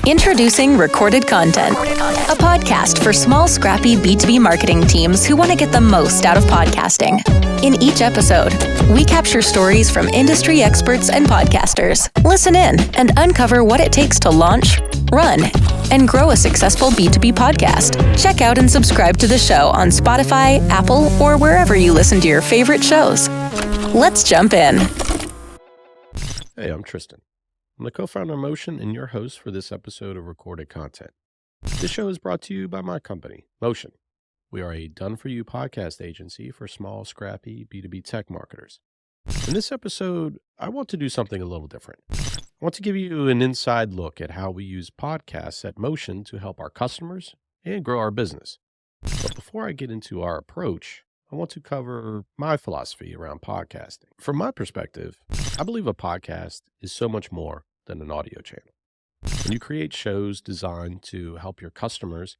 Introducing Recorded Content, a podcast for small, scrappy B2B marketing teams who want to get the most out of podcasting. In each episode, we capture stories from industry experts and podcasters. Listen in and uncover what it takes to launch, run, and grow a successful B2B podcast. Check out and subscribe to the show on Spotify, Apple, or wherever you listen to your favorite shows. Let's jump in. Hey, I'm Tristan. I'm the co-founder of Motion and your host for this episode of Recorded Content. This show is brought to you by my company, Motion. We are a done-for-you podcast agency for small, scrappy B2B tech marketers. In this episode, I want to do something a little different. I want to give you an inside look at how we use podcasts at Motion to help our customers and grow our business. But before I get into our approach, I want to cover my philosophy around podcasting. From my perspective, I believe a podcast is so much more than an audio channel. When you create shows designed to help your customers,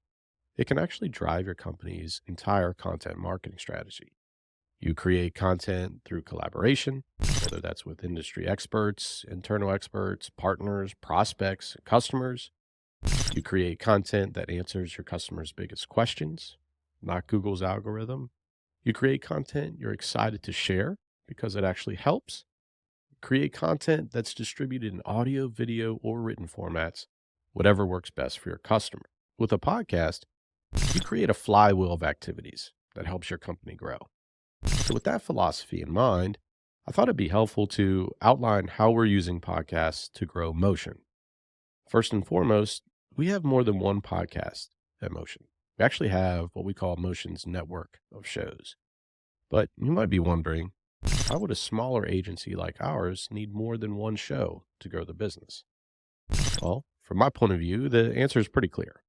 it can actually drive your company's entire content marketing strategy. You create content through collaboration, whether that's with industry experts, internal experts, partners, prospects, and customers. You create content that answers your customers' biggest questions, not Google's algorithm. You create content you're excited to share because it actually helps. Create content that's distributed in audio, video, or written formats, whatever works best for your customer. With a podcast, you create a flywheel of activities that helps your company grow. So with that philosophy in mind, I thought it'd be helpful to outline how we're using podcasts to grow Motion. First and foremost, we have more than one podcast at Motion. We actually have what we call Motion's network of shows. But you might be wondering, why would a smaller agency like ours need more than one show to grow the business? Well, from my point of view, the answer is pretty clear.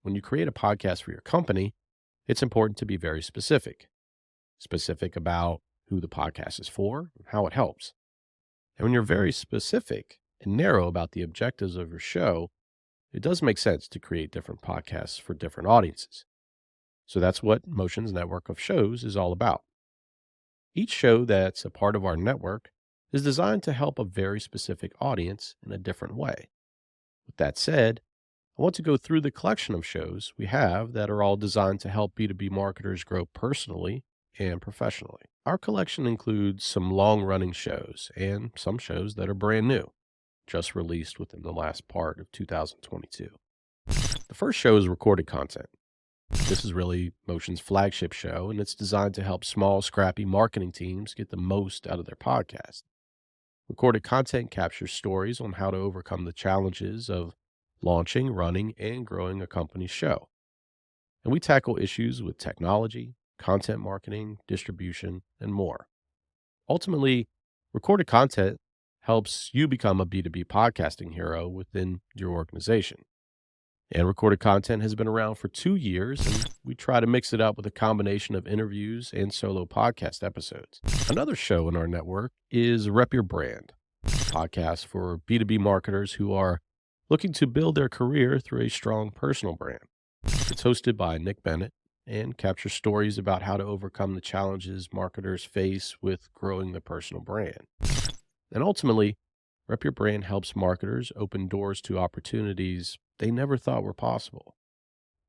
When you create a podcast for your company, it's important to be very specific. Specific about who the podcast is for and how it helps. And when you're very specific and narrow about the objectives of your show, it does make sense to create different podcasts for different audiences. So that's what Motion's network of shows is all about. Each show that's a part of our network is designed to help a very specific audience in a different way. With that said, I want to go through the collection of shows we have that are all designed to help B2B marketers grow personally and professionally. Our collection includes some long-running shows and some shows that are brand new, just released within the last part of 2022. The first show is Recorded Content. This is really Motion's flagship show, and it's designed to help small, scrappy marketing teams get the most out of their podcast. Recorded Content captures stories on how to overcome the challenges of launching, running, and growing a company's show. And we tackle issues with technology, content marketing, distribution, and more. Ultimately, Recorded Content helps you become a B2B podcasting hero within your organization. And Recorded Content has been around for 2 years, and we try to mix it up with a combination of interviews and solo podcast episodes. Another show in our network is Rep Your Brand, a podcast for B2B marketers who are looking to build their career through a strong personal brand. It's hosted by Nick Bennett and captures stories about how to overcome the challenges marketers face with growing the personal brand. And ultimately, Rep Your Brand helps marketers open doors to opportunities they never thought were possible.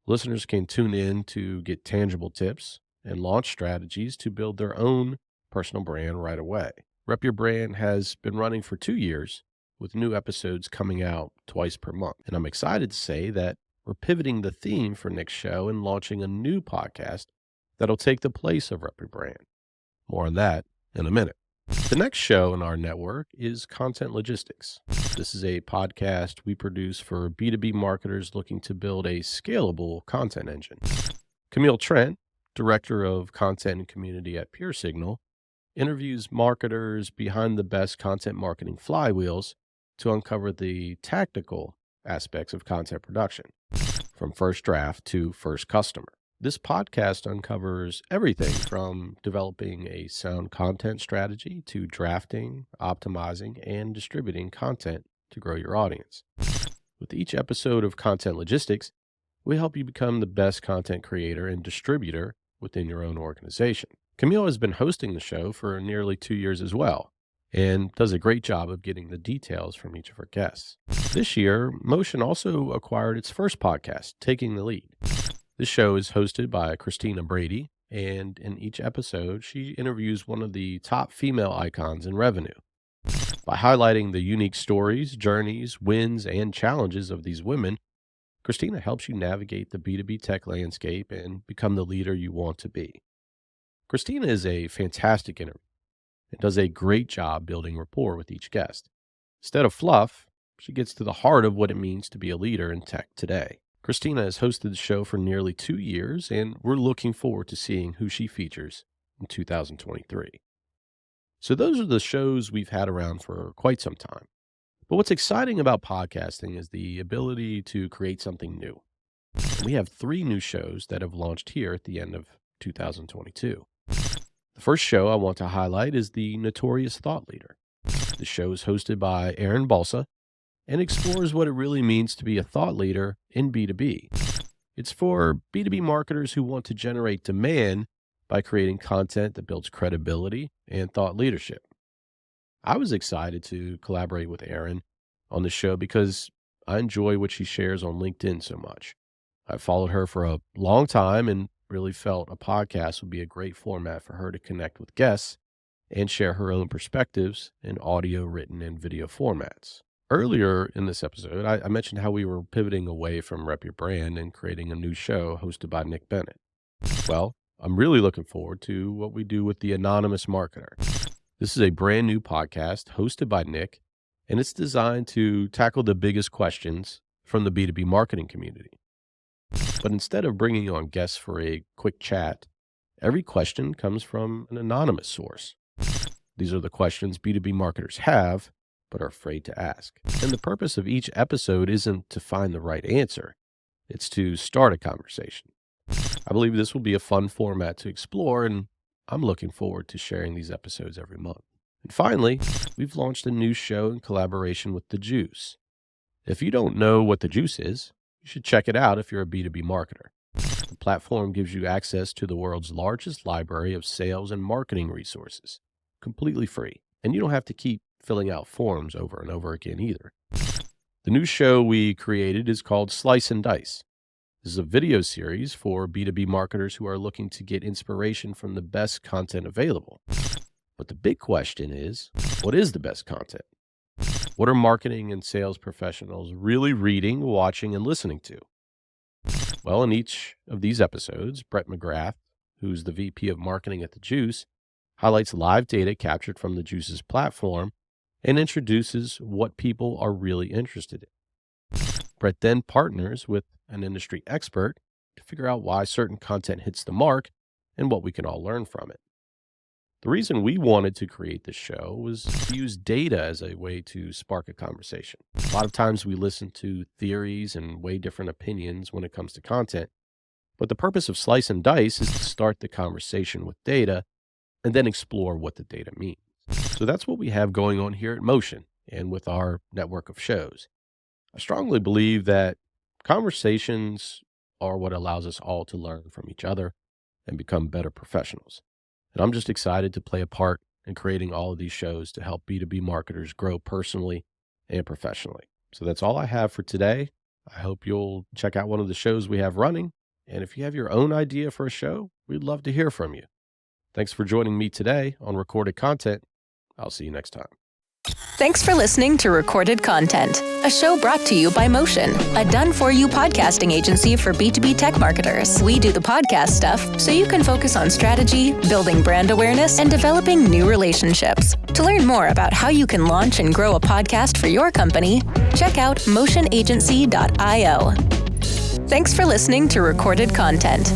Listeners can tune in to get tangible tips and launch strategies to build their own personal brand right away. Rep Your Brand has been running for 2 years with new episodes coming out twice per month. And I'm excited to say that we're pivoting the theme for next show and launching a new podcast that'll take the place of Rep Your Brand. More on that in a minute. The next show in our network is Content Logistics. This is a podcast we produce for B2B marketers looking to build a scalable content engine. Camille Trent, Director of Content and Community at Pure Signal, interviews marketers behind the best content marketing flywheels to uncover the tactical aspects of content production, from first draft to first customer. This podcast uncovers everything from developing a sound content strategy to drafting, optimizing, and distributing content to grow your audience. With each episode of Content Logistics, we help you become the best content creator and distributor within your own organization. Camille has been hosting the show for nearly 2 years as well, and does a great job of getting the details from each of her guests. This year, Motion also acquired its first podcast, Taking the Lead. This show is hosted by Christina Brady, and in each episode, she interviews one of the top female icons in revenue. By highlighting the unique stories, journeys, wins, and challenges of these women, Christina helps you navigate the B2B tech landscape and become the leader you want to be. Christina is a fantastic interviewer and does a great job building rapport with each guest. Instead of fluff, she gets to the heart of what it means to be a leader in tech today. Christina has hosted the show for nearly 2 years, and we're looking forward to seeing who she features in 2023. So those are the shows we've had around for quite some time. But what's exciting about podcasting is the ability to create something new. We have 3 new shows that have launched here at the end of 2022. The first show I want to highlight is The Notorious Thought Leader. The show is hosted by Aaron Balsa and explores what it really means to be a thought leader in B2B. It's for B2B marketers who want to generate demand by creating content that builds credibility and thought leadership. I was excited to collaborate with Aaron on the show because I enjoy what she shares on LinkedIn so much. I've followed her for a long time and really felt a podcast would be a great format for her to connect with guests and share her own perspectives in audio, written, and video formats. Earlier in this episode, I mentioned how we were pivoting away from Rep Your Brand and creating a new show hosted by Nick Bennett. Well, I'm really looking forward to what we do with The Anonymous Marketer. This is a brand new podcast hosted by Nick, and it's designed to tackle the biggest questions from the B2B marketing community. But instead of bringing on guests for a quick chat, every question comes from an anonymous source. These are the questions B2B marketers have, but are afraid to ask. And the purpose of each episode isn't to find the right answer. It's to start a conversation. I believe this will be a fun format to explore, and I'm looking forward to sharing these episodes every month. And finally, we've launched a new show in collaboration with The Juice. If you don't know what The Juice is, you should check it out if you're a B2B marketer. The platform gives you access to the world's largest library of sales and marketing resources, completely free. And you don't have to keep filling out forms over and over again either. The new show we created is called Slice and Dice. This is a video series for B2B marketers who are looking to get inspiration from the best content available. But the big question is, what is the best content? What are marketing and sales professionals really reading, watching, and listening to? Well, in each of these episodes, Brett McGrath, who's the VP of Marketing at The Juice, highlights live data captured from The Juice's platform and introduces what people are really interested in. Brett then partners with an industry expert to figure out why certain content hits the mark and what we can all learn from it. The reason we wanted to create this show was to use data as a way to spark a conversation. A lot of times we listen to theories and way different opinions when it comes to content, but the purpose of Slice and Dice is to start the conversation with data and then explore what the data means. So that's what we have going on here at Motion and with our network of shows. I strongly believe that conversations are what allows us all to learn from each other and become better professionals. And I'm just excited to play a part in creating all of these shows to help B2B marketers grow personally and professionally. So that's all I have for today. I hope you'll check out one of the shows we have running. And if you have your own idea for a show, we'd love to hear from you. Thanks for joining me today on Recorded Content. I'll see you next time. Thanks for listening to Recorded Content, a show brought to you by Motion, a done-for-you podcasting agency for B2B tech marketers. We do the podcast stuff so you can focus on strategy, building brand awareness, and developing new relationships. To learn more about how you can launch and grow a podcast for your company, check out motionagency.io. Thanks for listening to Recorded Content.